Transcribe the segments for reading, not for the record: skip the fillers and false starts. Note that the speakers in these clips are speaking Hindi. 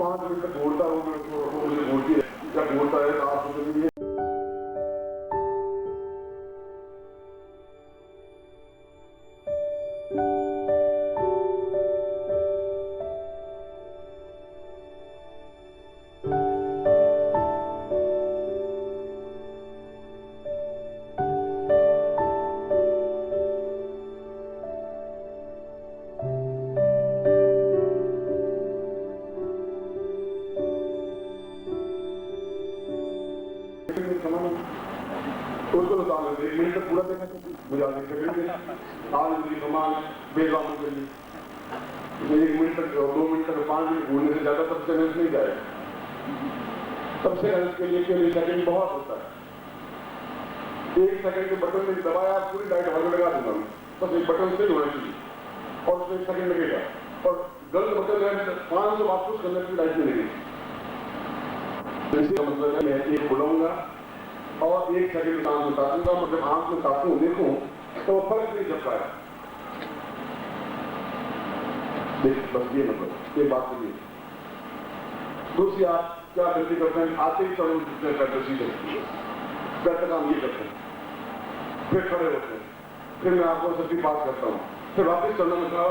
5 मिनट तक घूरता रहूँ, वो मुझे घूरती है, जब घूरता है तो आप सोचेंगे उसको तो 1 मिनट तक पूरा देखा मुझे आगे सेकंड आज मुझे कमाल बेगम के लिए 1 मिनट तक 2 मिनट तक 5 मिनट घूमने से ज्यादा सबसे नहीं जाए। सबसे इसके लिए सेकंड बहुत होता है। 1 सेकंड के बटन में दबाया पूरी लाइट हवा लगा दूंगा मैं, बस एक बटन से होना चाहिए और उसमें 1 सेकंड लगेगा और गलत बटन है 500 बात कुछ करने की लाइट में लगेगी। इसका मतलब है मैं एक बुलाऊंगा और 1 सेकंड काम बता दूंगा, मतलब आंख में ताकूं देखूं तो फर्क नहीं जब पाया। देख बस ये मतलब ये बात नहीं। दूसरी आप क्या गलती करते हैं, आते ही चढ़ो करते सीधे बेहतर काम ये करते हैं, फिर खड़े होते हैं, फिर मैं आपको सब्जी बात करता हूँ, फिर वापिस चलना मतलब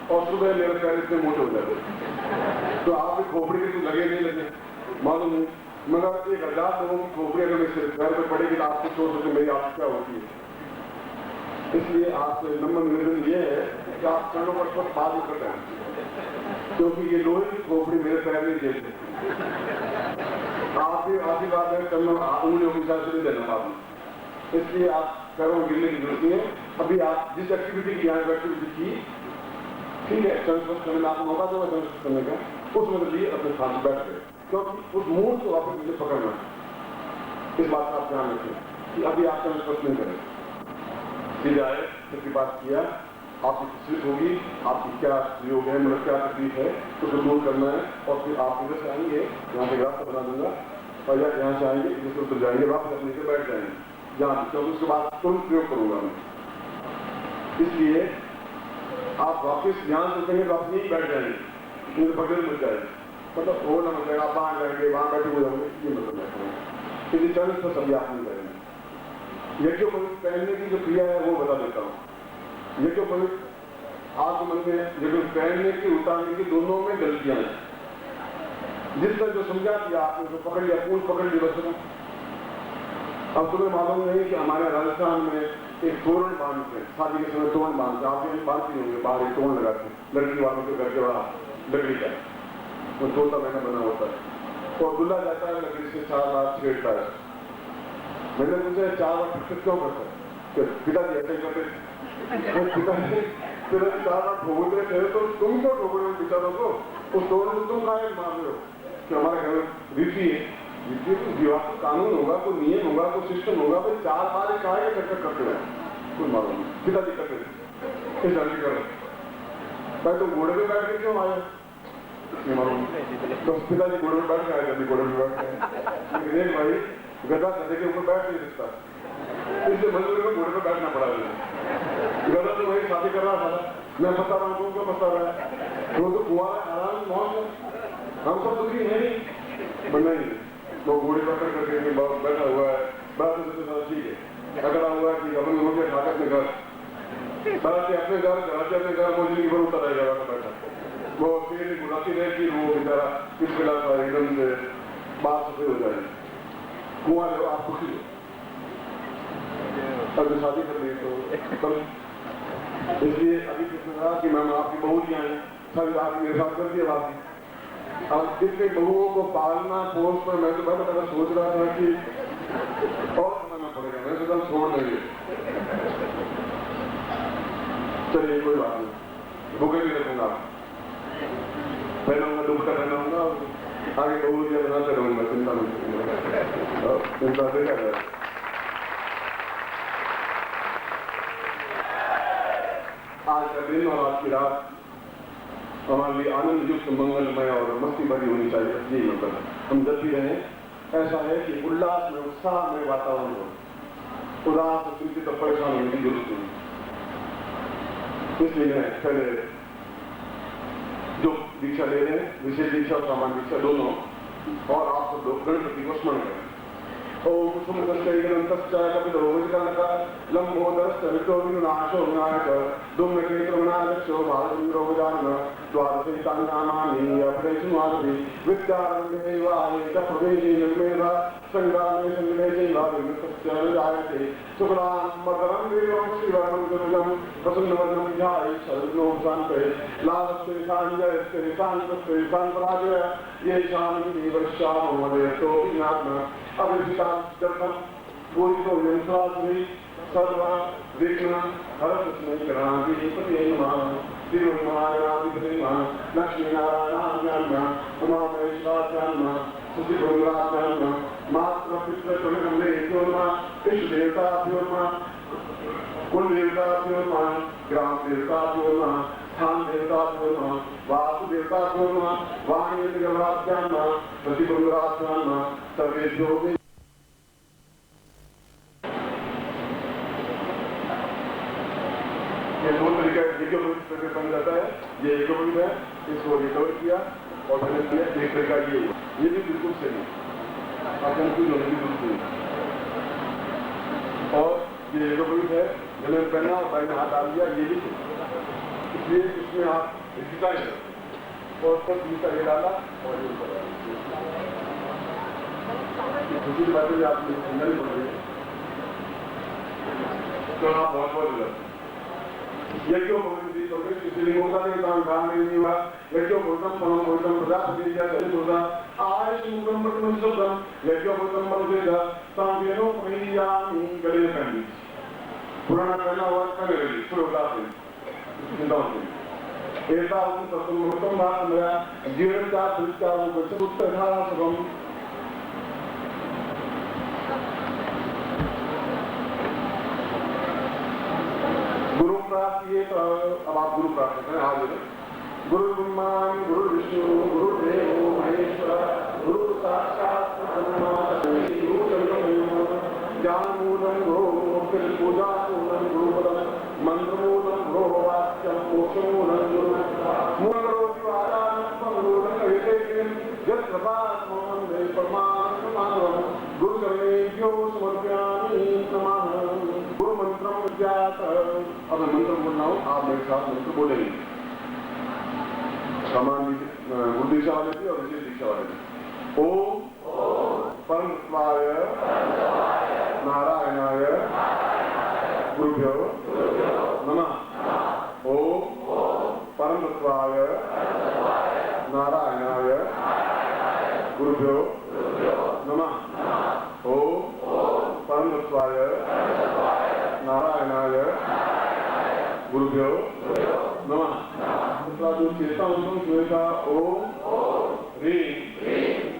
और सुबह मेरे पैर इतने मोटे हो जाते तो आपकी खोपड़ी के लगे नहीं लगे मालूम नहीं, मगर 1000 लोगों की खोपड़ी अगर मेरे पैर पर पड़ेगी तो आपको सोच सकते मेरी आप क्या होती है। इसलिए आपसे नंबर निवेदन ये है कि आप चरणों पर बात नहीं करते हैं, क्योंकि ये लोहे की खोपड़ी मेरे पैर नहीं देते। आपकी आशीर्वाद है चरणों उंगलियों की हिसाब से नहीं देना बाद में, इसलिए आप पैरों में गिरने की जरूरत नहीं है। अभी आप जिस एक्टिविटी की एक्टिविटी की ठीक है, चरण करने में आपको मौका दो चरण करने का, उस मतलब लिए अपने साथ बैठ गए, क्योंकि उस मूड को वापस मुझे पकड़ना है। इस बात का आप ध्यान रखें कि अभी आप चरण स्पर्श नहीं करें, सीधे आए, सबकी बात किया, आपकी तकलीफ होगी, आपकी क्या सहयोग है, मतलब क्या तकलीफ है उसको दूर करना है और फिर आप इधर से आएंगे, यहाँ से रास्ता बना दूंगा और यहाँ से आएंगे इधर से उतर जाएंगे, वापस अपने से बैठ जाएंगे यहाँ, क्योंकि उसके बाद तुरंत प्रयोग करूंगा मैं। इसलिए आप वापस यहाँ से उतरेंगे, वापस यहीं बैठ जाएंगे, फिर बगल मिल जाएगा, मतलब वो ना मिल जाएगा, आप वहाँ जाएंगे, वहाँ बैठे हुए होंगे, ये मतलब मैं करूँगा। फिर चरण पर सभी आप नहीं करेंगे। यज्ञोपवीत पहनने की जो क्रिया है वो बता देता हूँ। यज्ञोपवीत आपके मन में यज्ञोपवीत पहनने की उतारने की दोनों में गलतियां हैं। जिस तरह जो समझा कि आपने जो पकड़ लिया, पूर्ण पकड़ लिया, बस अब तुम्हें मालूम नहीं कि हमारे राजस्थान में एक तोरण बांधते हैं, शादी के समय तोरण बांधते हैं, आप बांधती होंगे, बाहर एक तोरण लगाते हैं लड़की वालों के घर के बाहर लकड़ी का, वो 14 महीना बना होता है और दुल्हा जाता है लकड़ी से 4 बार छेड़ता है। मैंने पूछा 4 बार फिर क्यों करता है, पिताजी ऐसे करते, पिताजी 4 बार ठोक रहे थे तो तुम क्यों ठोक रहे हो बेचारों को, उस तोरण को तुम काहे मार रहे हो कि हमारे घर में रीति है, विवाह का कानून होगा, कोई नियम होगा, कोई सिस्टम होगा, भाई 4 बार एक आए चक्कर करते हैं, कोई मालूम नहीं, पिताजी करते थे जल्दी करो भाई तुम घोड़े पे बैठ के क्यों आए, मालूम तो पिताजी घोड़े पे बैठ के आए, जल्दी घोड़े पे बैठ के देख भाई गधा गधे के ऊपर बैठ नहीं सकता, इसलिए मंदिर में घोड़े पे बैठना पड़ा है। गधा तो वही शादी कर रहा था, मैं फंसा रहा हूँ, क्यों फंसा रहा है, वो तो कुआं आराम मौज, हम सब दुखी है नहीं बनना ही तो घोड़े पकड़ करके बैठा हुआ है, बात ठीक है, अगला हुआ कि अपन रोटियां खाकर अपने घर अपने घर चलाते अपने घर मोदी की पर उतर आएगा बैठा, वो फिर बुलाती रहे कि वो बेचारा किस गिलास एकदम से बात सफेद हो जाए, कुआं लो आप खुशी हो, अगर शादी कर ली तो इसलिए अभी किसने कहा कि मैम आपकी बहू जी आए, सब आप मेरे साथ कर दिया बात। अब इतने बहुओं को पालना पोष पर मैं तो बड़ा सोच रहा था कि और बनाना पड़ेगा, मैं सोचा छोड़ देंगे, चलिए कोई बात नहीं, भूखे भी रखूंगा, पहनाऊंगा, दुपट्टा पहनाऊंगा, आगे बहू जी बनाते रहूंगा, चिंता नहीं करूंगा, चिंता से क्या करें। आज का दिन और आज की रात हमारे लिए आनंद युक्त, मंगलमय और मस्ती भरी होनी चाहिए। जी मतलब हम जब भी रहें ऐसा है कि उल्लास में, उत्साह में वातावरण हो, उदास और चिंतित और परेशान होने की जरूरत नहीं। इसलिए मैं पहले जो दीक्षा ले रहे हैं, विशेष दीक्षा और सामान्य दीक्षा दोनों, और आप सब लोग गणपति को स्मरण करें। ओम सुमदस्तैकदन्तश्च कपितोऽवजकर्णकः लम्बोदरश्च विष्णुर्विनाशो विनायक धूम्रकेतुर्विनायकश्चो भारतन्द्रो गजाननः द्वादशैतानि नामानि अपरेषुमादपि विद्यारम्भेवाये च प्रवेशे निर्मेधा सङ्ग्रामे सङ्ग्रहे चैवाविमुक्तस्य न जायते शुक्लाम्बरधरं देवं श्रीवरणं दुर्गं प्रसन्नवदनं ध्यायेत् सर्वविघ्नोपशान्तये लाभस्तेषाञ्जयस्तेषान्तस्तेषान्तराजय येषां देवश्यामो अभिषिता दर्शन पूजितो यंत्राग्नि सर्व विघ्न हरस्मै करांति पतिये नमः श्रीमन्नारायणाधिपते नमः लक्ष्मीनारायणाभ्यां नमः उमामहेश्वराभ्यां नमः सुचिभृङ्गाभ्यां नमः मातृपितृगणेभ्यो नमः इष्टदेवताभ्यो नमः कुलदेवताभ्यो नमः ग्रामदेवताभ्यो नमः स्थान देवताभ्यो नमः वासुदेवताभ्यो नमः वाणीदेवताभ्यां नमः प्रतिपुरुषाभ्यां नमः सर्वेभ्यो ये दो तरीका यज्ञोपवीत बन जाता है। ये यज्ञोपवीत है, इसको रिकवर किया और मैंने किया। एक तरीका ये भी बिल्कुल सही, आप कंफ्यूज होने की जरूरत नहीं। और ये यज्ञोपवीत है, मैंने पहना और भाई ने हाथ डाल दिया, ये भी इसलिए इसमें आप डिजाइन और उसको तीसरा ये डाला और ये दूसरी बातें आपने नहीं बोल रही तो आप बहुत बहुत यज्ञों होता नहीं काम काम नहीं हुआ। यज्ञों भूतम परम भूतम प्रजापति होता आयुष मुखम पटम शब्दम यज्ञों भूतम मनुष्य सांगेनो प्रियामी गले पहनी पुराना पहना हुआ कले रही श्रोता से चिंता से ऐसा उन सत्संगोत्तम बात मेरा जीवन का दृष्टा कुछ उत्तर धारा सुगम प्राप्त ये तो अब आप गुरु प्राप्त करें। आज गुरु ब्रह्मा गुरु विष्णु गुरु देवो महेश्वर गुरु साक्षात् ब्रह्मा गुरु ज्ञान मूलम गुरु पूजा मूलम गुरुपदम मंत्र मूलम गुरु वाक्यम मोक्ष मूलम गुरु गुरु चरणेभ्यो समर्पयामि नमः। गुरु मंत्रम विद्यात्। अब मैं मंत्र बोल रहा हूँ, आप मेरे साथ मंत्र बोलेंगे। सामान्य गुरु दीक्षा वाले भी और विशेष दीक्षा वाले भी। ओम परमत्वाय नारायणाय गुरुभ्यो नमः। ओम परमत्वाय नारायणाय गुरुभ्यो नमः। ओम परमत्वाय नारायणाय गुरुभ्यो नमः। दूसरा जो चेता उत्तम सुरेखा ओम ह्रीं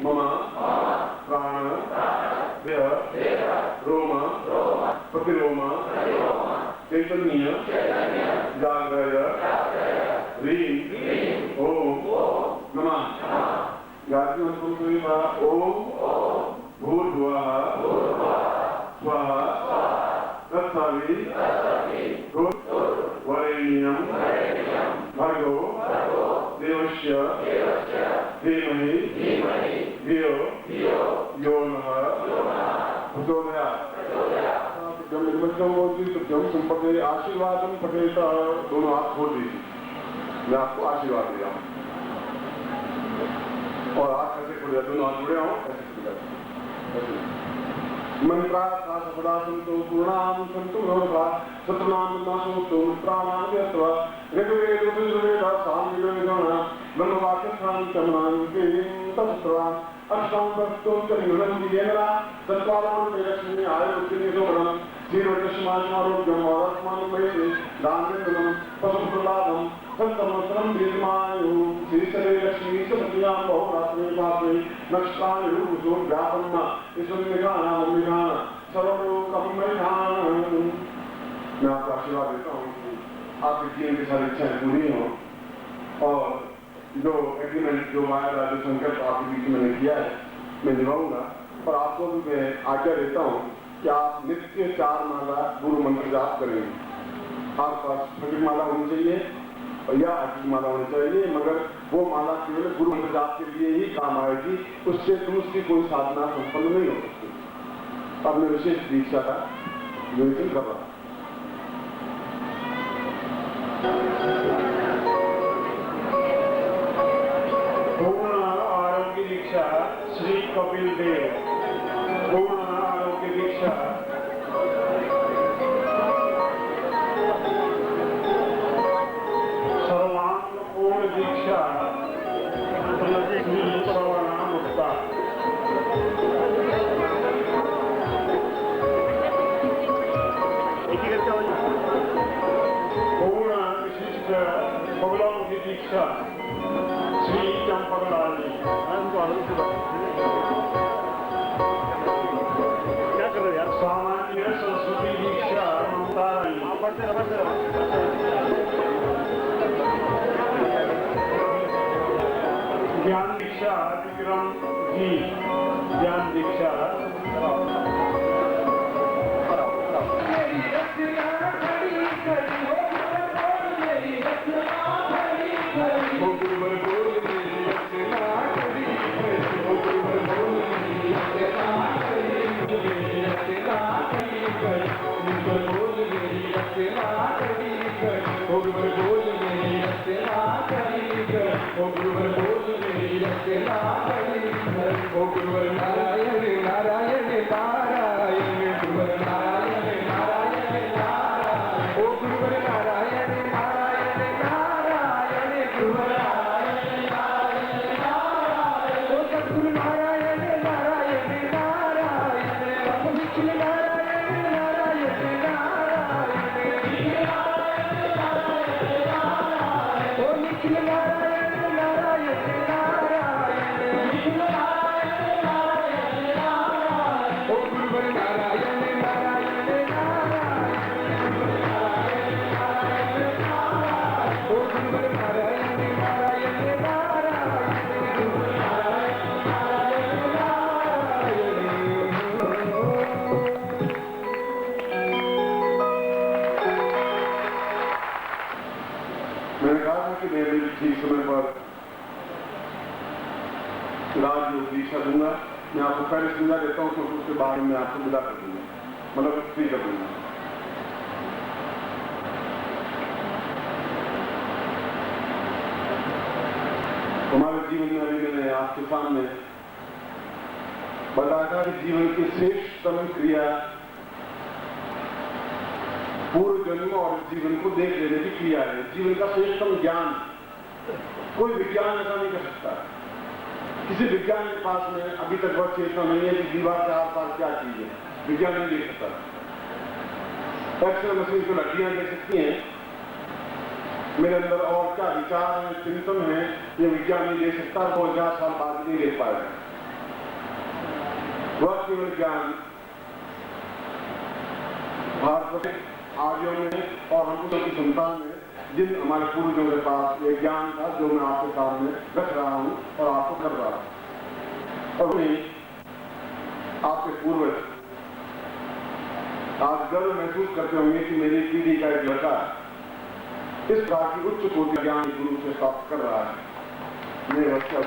मम प्राण देह रोम प्रतिरोम चैतन्य जागृय ह्रीं ओम नमः। गायत्री उत्तम सुरेखा ओम भूर्भुवः स्वः तत्सवितुर्वरेण्यं भर्गो देवस्य धीमहि धियो यो नः प्रचोदयात्। जब संपदे आशीर्वादम पठेत दोनों हाथ खोल दीजिए, मैं आपको आशीर्वाद दे रहा हूँ और हाथ कैसे खुले दोनों हाथ जुड़े हों ऐसे मंत्रा सदा संतो पूर्णाम संतो नवधा सतनाम नासो प्राणाम यत्वा ऋग्वेद यजुर्वेद सामवेद ब्रह्मवाक्यस्थान चमनान्ते तत्सर्वान् अष्टां वस्तुं च निरन्ति येनरा तत्त्वालों लक्ष्मी आयुर्वृत्तिनि सोमनं श्रीवटस्मारोग्यं औरस्मान्मयते दानवेदनं पशुप्रलाभं संतमस्त्रं दीर्घमायुः श्रीशरे लक्ष्मी समतियां बहुरात्रे पात्रे नक्षत्राणि व्यापन्ना ईश्वरनिधान सर्वलोकं मैधान। मैं आपको आशीर्वाद देता हूँ कि आपके जीवन की सारी इच्छाएं पूरी हों और जो एग्रीमेंट जो वायदा जो संकल्प आपके बीच में मैंने किया है मैं निभाऊंगा। और आपको भी मैं आज्ञा देता हूँ कि आप नित्य 4 माला गुरु मंत्र जाप करेंगे। आपके पास फटिक माला होनी चाहिए या अटिक माला होनी चाहिए, मगर वो माला केवल गुरु मंत्र जाप के लिए ही काम आएगी, उससे दूसरी कोई साधना संपन्न नहीं हो सकती। अब मैं विशेष दीक्षा का निवेदन कर रहा हूं। पूर्ण आरोग्य दीक्षा श्री कपिल देव। पूर्ण आरोग्य दीक्षा सर्वांग पूर्ण दीक्षा श्री श्रवण मुक्ता। पूर्ण विशिष्ट पगलों की दीक्षा श्री चंपकलाल जी। क्या कर रहे यार? सामान्य सरस्वती दीक्षा ममता ज्ञान दीक्षा विक्रम जी। ज्ञान दीक्षा दीक्षा दूंगा। मैं आपको पहले सुविधा देता हूँ, तो उसके बाद में आपको विदा कर दूंगा, मतलब फ्री कर दूंगा। हमारे जीवन में अभी मैंने आपके सामने बताया था कि जीवन की श्रेष्ठतम क्रिया पूर्व जन्म और जीवन को देख लेने की क्रिया है। जीवन का श्रेष्ठतम ज्ञान कोई विज्ञान ऐसा नहीं कर सकता। किसी विज्ञान के पास में अभी तक वह चेतना नहीं है कि दीवार के आस पास क्या चीज है, विज्ञान नहीं देख सकता। एक्सरे मशीन को हड्डियां देख सकती हैं, मेरे अंदर और क्या विचार है, चिंतन है, ये विज्ञान नहीं दे सकता। 2000 साल बाद नहीं देख पाएगा। वह केवल ज्ञान भारत के आर्यों में और हम लोगों की संतान में, जिन हमारे पूर्वजों के पास ये ज्ञान था, जो मैं आपके सामने रख रहा हूं और आपको कर रहा हूं। और नहीं, आपके पूर्वज आज गर्व महसूस करते होंगे कि मेरी पीढ़ी का एक लड़का इस प्रकार की उच्च कोटि ज्ञान गुरु से प्राप्त कर रहा है। मेरे बच्चा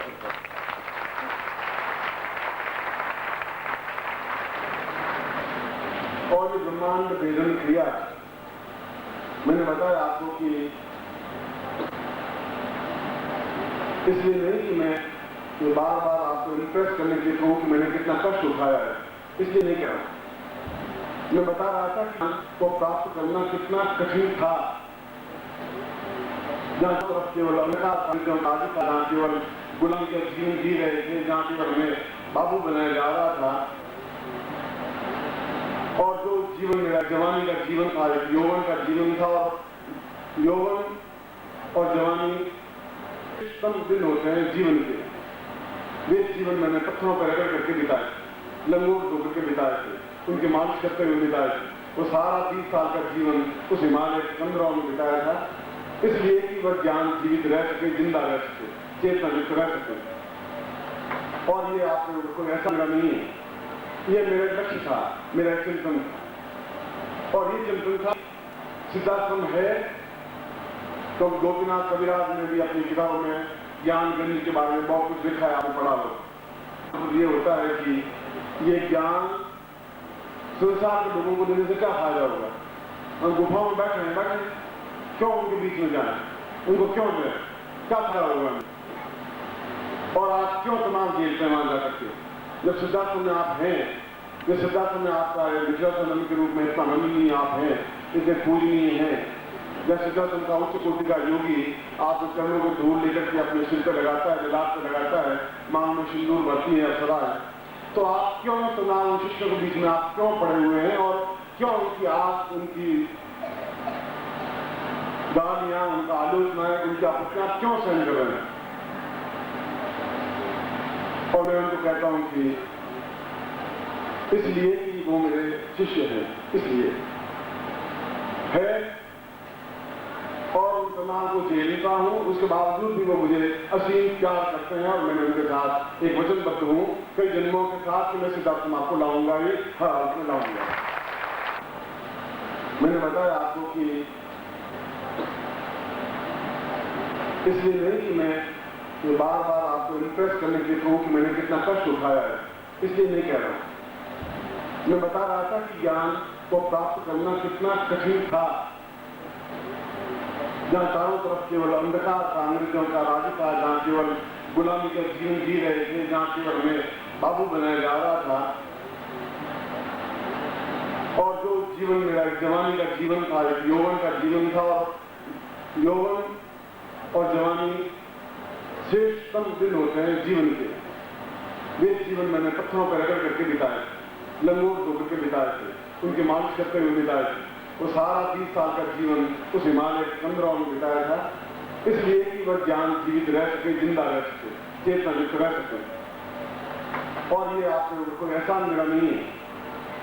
और ये ब्रह्मांड भेदन क्रिया, मैंने बताया आपको कि इसलिए नहीं कि मैं ये बार बार आपको इंप्रेस करने के लिए कहूं कि मैंने कितना कष्ट उठाया है, इसलिए नहीं कह रहा। मैं बता रहा था कि को प्राप्त करना कितना कठिन था। जहां तरफ केवल जहाँ केवल गुलाम के जीवन जी रहे थे, जहाँ केवल हमें बाबू बनाया जा रहा था, और जो जीवन मेरा जवानी का जीवन था, यौवन का जीवन था, और यौवन और जवानी कम दिन होते हैं जीवन के। वे जीवन मैंने पत्थरों पर रगड़ करके बिताए, लंगोट धोकर के बिताए थे, उनके मालिश करते हुए बिताए थे। वो सारा 30 साल का जीवन उस हिमालय के कंदरों में बिताया था, इसलिए कि वह ज्ञान जीवित रह सके, जिंदा रह सके, चेतना युक्त रह सके। और ये आप लोगों को ऐसा लगा नहीं है, ये मेरा लक्ष्य था, मेरा चिंतन था। और ये चिंतन था सिद्धार्थम है, तो गोपीनाथ कविराज ने भी अपनी किताबों में ज्ञान गंज के बारे में बहुत कुछ लिखा है, आपने पढ़ा हो। तो ये होता है कि ये ज्ञान संसार के लोगों को देने से क्या फायदा होगा? हम गुफाओं में बैठे हैं, क्यों उनके बीच में जाए? उनको क्यों दें? क्या फायदा होगा? और आप क्यों तमाम जेल पे मान जा सकते हो? जब सिद्धार्थ में आप हैं, जब सिद्धार्थ में आपका विश्वासानंद के रूप में इतना नंदनीय आप हैं, इतने पूजनीय हैं, जब सिद्धार्थ का उच्च कोटि का योगी आप चरणों को धूल लेकर के अपने सिर पर लगाता है, ललाट पर लगाता है, मांग में सिंदूर भरती है, सदा है, तो आप क्यों तमाम शिष्यों के बीच में आप क्यों पड़े हुए हैं? और क्यों उनकी आस, उनकी गालियां, उनका आलोचनाएं, उनकी आपत्तियां क्यों सहन कर रहे हैं? और मैं उनको कहता हूं कि इसलिए कि वो मेरे शिष्य हैं, इसलिए है, और उन तमाम को झेलता हूं, उसके बावजूद भी वो मुझे असीम प्यार करते हैं, और मैंने उनके साथ एक वचनबद्ध हूं कई जन्मों के साथ कि मैं सिद्धार्थ आपको लाऊंगा, ही हर हाल में लाऊंगा। मैंने बताया आपको कि इसलिए नहीं कि मैं ये बार बार आपको इंप्रेस करने के लिए कहूं कि मैंने कितना कष्ट उठाया है, इसलिए नहीं कह रहा हूं। मैं बता रहा था कि ज्ञान को प्राप्त करना कितना कठिन था, जहां चारों तरफ केवल अंधकार था, अंग्रेजों का राज था, जहां केवल गुलामी का जीवन जी रहे थे, जहां केवल हमें बाबू बनाया जा रहा था, और जो जीवन मेरा एक जवानी का जीवन था, एक यौवन का जीवन था, और यौवन और जवानी श्रेष्ठतम दिन होते हैं जीवन के। वे जीवन मैंने पत्थरों पर रगड़ करके बिताए, लंगोट धोकर के बिताए थे, उनकी मालिश करते हुए बिताए थे। वो सारा 30 साल का जीवन उस हिमालय कंदराओं में बिताया था, इसलिए कि वह ज्ञान जीवित रह सके, जिंदा रह सके, चेतना युक्त रह सके। और ये आपको कोई एहसान मेरा नहीं है,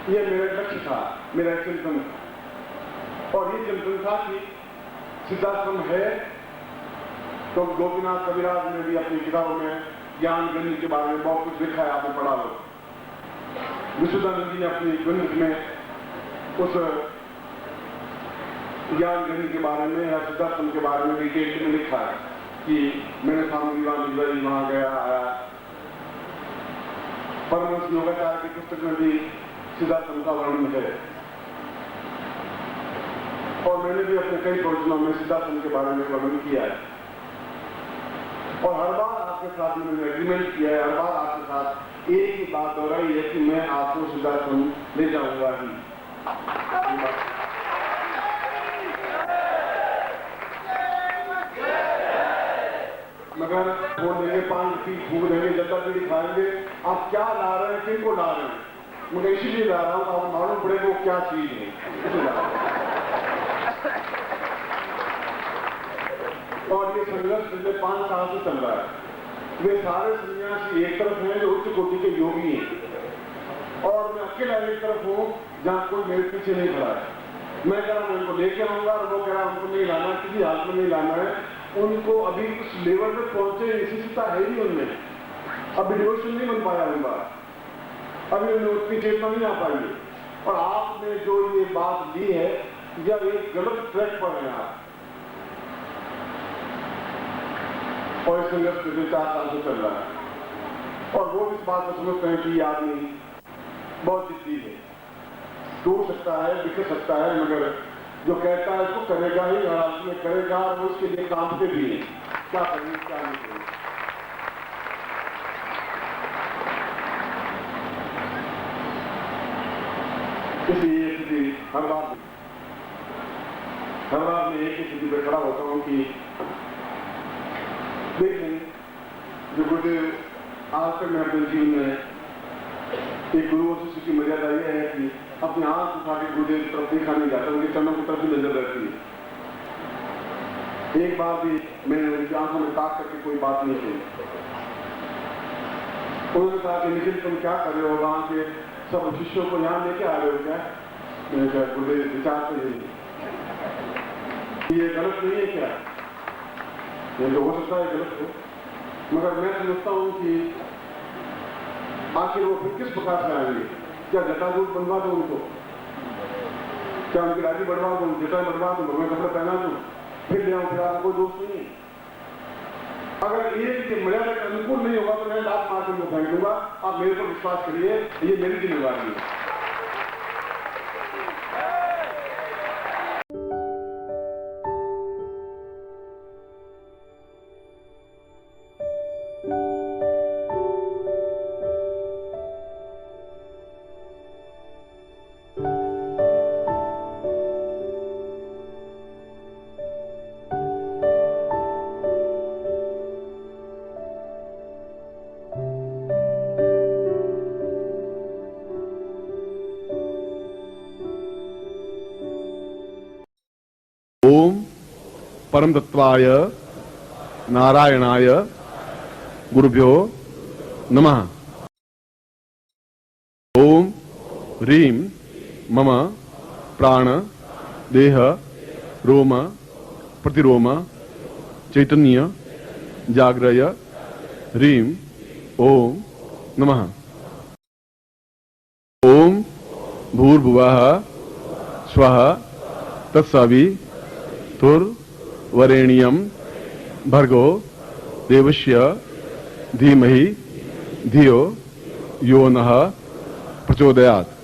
ये मेरा लक्ष्य था, मेरा चिंतन था। और ये चिंतन था कि सिद्धार्थम है, तो गोपीनाथ कविराज ने भी अपनी किताबों में ज्ञान गंज के बारे में बहुत कुछ लिखा है, आपने पढ़ा हो। विशुद्धानंद जी ने अपनी ग्रंथ में उस ज्ञान गंज के बारे में या सिद्धार्थम के बारे में डिटेल में लिखा है कि मैंने स्वामी विवेकानंद वहां गया आया। परमहंस योगाचार्य की पुस्तक में भी सिद्धार्थम का वर्णन है, और मैंने भी अपने कई प्रवचनों में सिद्धार्थम के बारे में वर्णन किया है। और हर बार आपके साथ मैंने एग्रीमेंट किया है, हर बार आपके साथ एक ही बात दोहराई है कि मैं आपको सिद्धार्थम ले जाऊंगा ही। मगर बोल देंगे, पान की फूक देंगे, जल्दा पीढ़ी खाएंगे, आप क्या ला रहे हैं, किनको ला रहे हैं? मुझे इसीलिए ला रहा हूं, आपको मालूम पड़ेगा वो क्या चीज है, इसे ला रहा हूं। और ये संघर्ष पिछले 5 साल से चल रहा है। वे सारे सन्यासी एक तरफ हैं जो उच्च कोटि के योगी हैं, और मैं अकेला एक तरफ हूं जहां कोई मेरे पीछे नहीं खड़ा है। मैं कह रहा हूं उनको लेके आऊंगा, और वो कह रहा उनको नहीं लाना, किसी हाथ में नहीं लाना है। उनको अभी उस लेवल पे पहुंचे निश्चितता है ही उनमें, अभी डिवोशन नहीं बन पाया उनका, अभी उन्हें उतनी चेतना नहीं आ पाई है। और आपने जो ये बात ली है, यह एक गलत ट्रैक पर है आप, और इस संघर्ष पिछले 4 साल से चल रहा है। और वो इस बात को समझते हैं कि ये आदमी बहुत जिद्दी है, टूट सकता है, बिखर सकता है, मगर जो कहता है उसको करेगा ही, हर हाल में करेगा, और उसके लिए काम पे भी है, क्या करेंगे क्या नहीं करेंगे। इसलिए हर बार मैं एक ही स्थिति पर खड़ा होता हूं कि देखें, जो गुरुदेव आज तक मैं अपने जीवन में एक गुरु और शिष्य की मर्यादा यह है कि अपने आंख उठा के गुरुदेव की तरफ देखा नहीं जाता, उनके चरणों की तरफ ही नजर रहती है। एक बार भी मैंने उनकी आंखों में ताक करके कोई बात नहीं की। उन्होंने कहा कि निखिल तुम क्या कर रहे हो, वहां के सब शिष्यों को यहाँ लेके आ रहे हो क्या? मैंने कहा गुरुदेव विचार तो यही, ये गलत नहीं है क्या? ये तो हो सकता है गलत हो, मगर मैं समझता हूं कि आखिर वो फिर किस प्रकार से आएंगे? क्या जटाजूट बनवा दो उनको, क्या उनकी दाढ़ी बढ़वा दो, जटा बढ़वा दो, मैं कपड़े पहना दूं, फिर ले आऊं, फिर आपको कोई दोस्त नहीं है। अगर ये मर्यादा के अनुकूल नहीं होगा तो मैं लात मार के उनको फेंक दूंगा। आप मेरे पर विश्वास करिए, ये मेरी जिम्मेवारी है। ओम परम तत्वाय नारायणाय गुरुभ्यो नमः। ओम ह्रीं मम प्राण देह रोम प्रतिरोम चैतन्य जाग्रय ह्रीं ओम नमः। ओम भूर्भुवः स्वः तत्सवितुर्वरेण्यं भर्गो देवस्य धीमहि धियो यो नः प्रचोदयात्।